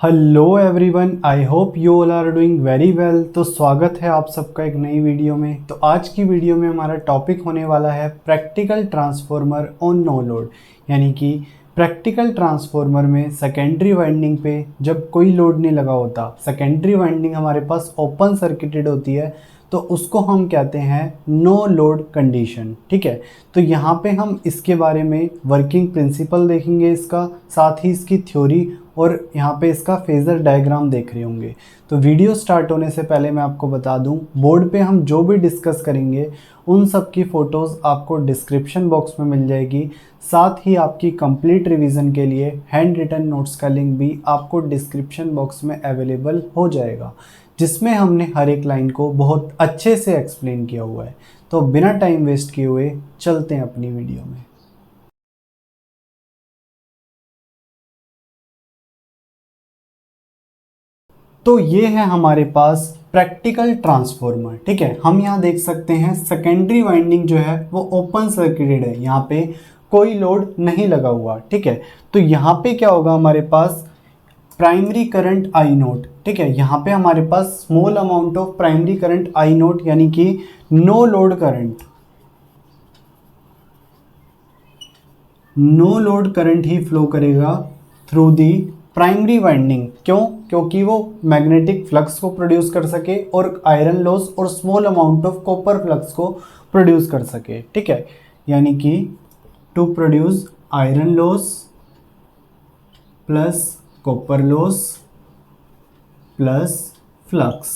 Hello everyone, I hope you all are doing very well. तो स्वागत है आप सबका एक नई वीडियो में। तो आज की वीडियो में हमारा टॉपिक होने वाला है practical transformer on no load, यानी कि प्रैक्टिकल ट्रांसफॉर्मर में सेकेंडरी वाइंडिंग पे जब कोई लोड नहीं लगा होता, सेकेंडरी वाइंडिंग हमारे पास ओपन सर्किटेड होती है, तो उसको हम कहते हैं नो लोड कंडीशन। ठीक है, तो यहाँ पे हम इसके बारे में वर्किंग प्रिंसिपल देखेंगे, इसका साथ ही इसकी थ्योरी और यहाँ पे इसका फेजर डायग्राम देख रहे होंगे। तो वीडियो स्टार्ट होने से पहले मैं आपको बता दूं, बोर्ड पे हम जो भी डिस्कस करेंगे उन सब की फ़ोटोज़ आपको डिस्क्रिप्शन बॉक्स में मिल जाएगी। साथ ही आपकी कंप्लीट रिवीजन के लिए हैंड रिटन नोट्स का लिंक भी आपको डिस्क्रिप्शन बॉक्स में अवेलेबल हो जाएगा, जिसमें हमने हर एक लाइन को बहुत अच्छे से एक्सप्लेन किया हुआ है। तो बिना टाइम वेस्ट किए हुए चलते हैं अपनी वीडियो में। तो ये है हमारे पास प्रैक्टिकल ट्रांसफॉर्मर। ठीक है, हम यहाँ देख सकते हैं सेकेंडरी वाइंडिंग जो है वो ओपन सर्किटेड है, यहाँ पे कोई लोड नहीं लगा हुआ। ठीक है, तो यहाँ पे क्या होगा, हमारे पास प्राइमरी करंट आई नोट। ठीक है, यहाँ पे हमारे पास small amount of primary current I naught, यानी कि नो लोड करंट ही फ्लो करेगा थ्रू दी प्राइमरी वाइंडिंग। क्यों? क्योंकि वो मैग्नेटिक फ्लक्स को प्रोड्यूस कर सके और आयरन लॉस और small amount of copper flux को प्रोड्यूस कर सके। ठीक है, यानी कि to produce iron loss plus copper loss plus flux.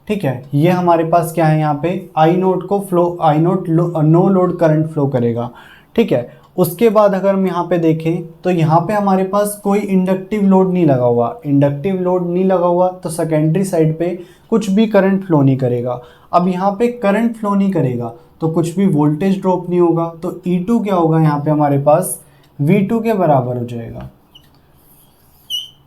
ठीक है, ये हमारे पास क्या है, यहाँ पे I naught no load current flow करेगा। ठीक है, उसके बाद अगर हम यहाँ पे देखें तो यहाँ पे हमारे पास कोई इंडक्टिव लोड नहीं लगा हुआ। इंडक्टिव लोड नहीं लगा हुआ तो सेकेंडरी साइड पे कुछ भी करंट फ्लो नहीं करेगा। अब यहाँ पे करंट फ्लो नहीं करेगा तो कुछ भी वोल्टेज ड्रॉप नहीं होगा, तो E2 क्या होगा, यहाँ पे हमारे पास V2 के बराबर हो जाएगा।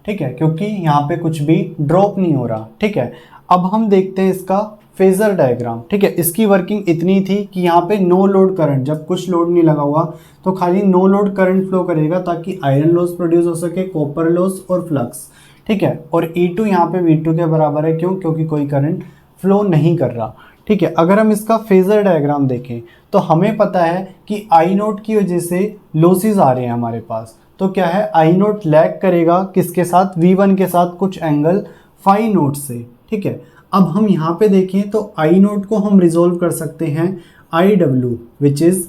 ठीक है, क्योंकि यहाँ पे कुछ भी ड्रॉप नहीं हो रहा। ठीक है, अब हम देखते हैं इसका फेजर डायग्राम। ठीक है, इसकी वर्किंग इतनी थी कि यहाँ पे नो लोड करंट, जब कुछ लोड नहीं लगा हुआ तो खाली नो लोड करंट फ्लो करेगा ताकि आयरन लॉस प्रोड्यूस हो सके, कॉपर लॉस और फ्लक्स। ठीक है, और E2 यहाँ पे V2 के बराबर है। क्यों? क्योंकि कोई करंट फ्लो नहीं कर रहा। ठीक है, अगर हम इसका फेजर डायग्राम देखें तो हमें पता है कि आई नोट की वजह से लॉसेस आ रहे हैं हमारे पास। तो क्या है, आई नोट लैग करेगा किसके साथ, V1 के साथ कुछ एंगल फाई नोट से। ठीक है, अब हम यहाँ पे देखें तो आई नोट को हम रिजोल्व कर सकते हैं IW which is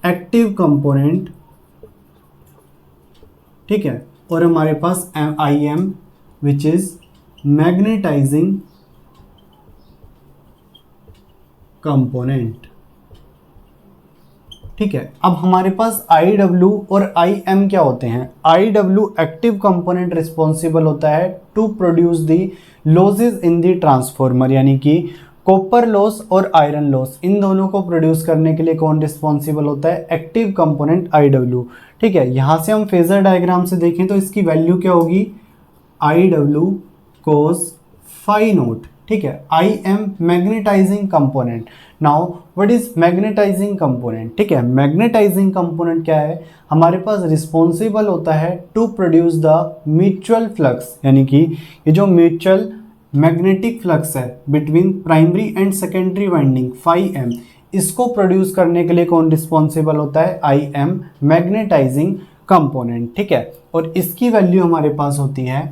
active component. ठीक है, और हमारे पास IM which is magnetising component. ठीक है, अब हमारे पास IW और IM क्या होते हैं। IW एक्टिव कंपोनेंट रिस्पॉन्सिबल होता है to produce the losses in the transformer, यानी कि कॉपर लॉस और आयरन लॉस, इन दोनों को प्रोड्यूस करने के लिए कौन रिस्पॉन्सिबल होता है, एक्टिव कंपोनेंट IW। ठीक है, यहाँ से हम फेजर डायग्राम से देखें तो इसकी वैल्यू क्या होगी, IW cos phi नोट। ठीक है, IM magnetising component. Now what is magnetising component. ठीक है, मैग्नेटाइजिंग कंपोनेंट क्या है, हमारे पास रिस्पॉन्सिबल होता है to produce the mutual flux, यानी कि ये जो म्यूचुअल मैग्नेटिक फ्लक्स है between primary and secondary winding phi M, इसको प्रोड्यूस करने के लिए कौन रिस्पॉन्सिबल होता है, IM मैग्नेटाइजिंग कंपोनेंट। ठीक है, और इसकी वैल्यू हमारे पास होती है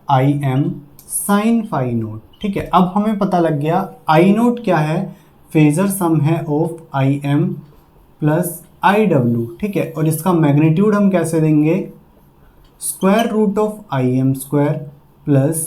IM साइन फाई नोट। ठीक है, अब हमें पता लग गया आई नोट क्या है, फेजर सम है ऑफ IM प्लस IW। ठीक है, और इसका मैग्नीट्यूड हम कैसे देंगे, square root of IM square plus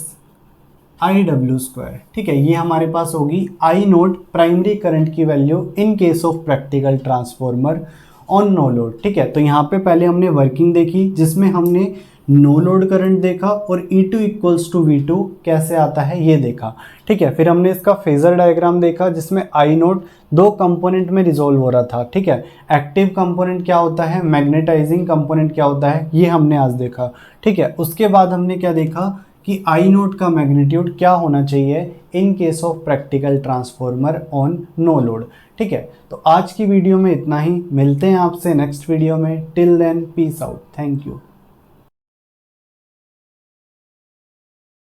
IW square. ठीक है, ये हमारे पास होगी आई नोट प्राइमरी करंट की value in case of practical transformer on no load. ठीक है, तो यहाँ पे पहले हमने वर्किंग देखी जिसमें हमने नो लोड करंट देखा और E2 इक्वल्स टू V2 कैसे आता है ये देखा। ठीक है, फिर हमने इसका फेजर डायग्राम देखा जिसमें आई नोट दो कंपोनेंट में रिजोल्व हो रहा था। ठीक है, एक्टिव कंपोनेंट क्या होता है, मैग्नेटाइजिंग कंपोनेंट क्या होता है, ये हमने आज देखा। ठीक है, उसके बाद हमने क्या देखा कि आई नोट का मैग्नीट्यूड क्या होना चाहिए in case of practical transformer on no load. ठीक है, तो आज की वीडियो में इतना ही, मिलते हैं आपसे नेक्स्ट वीडियो में। Till then peace out, thank you.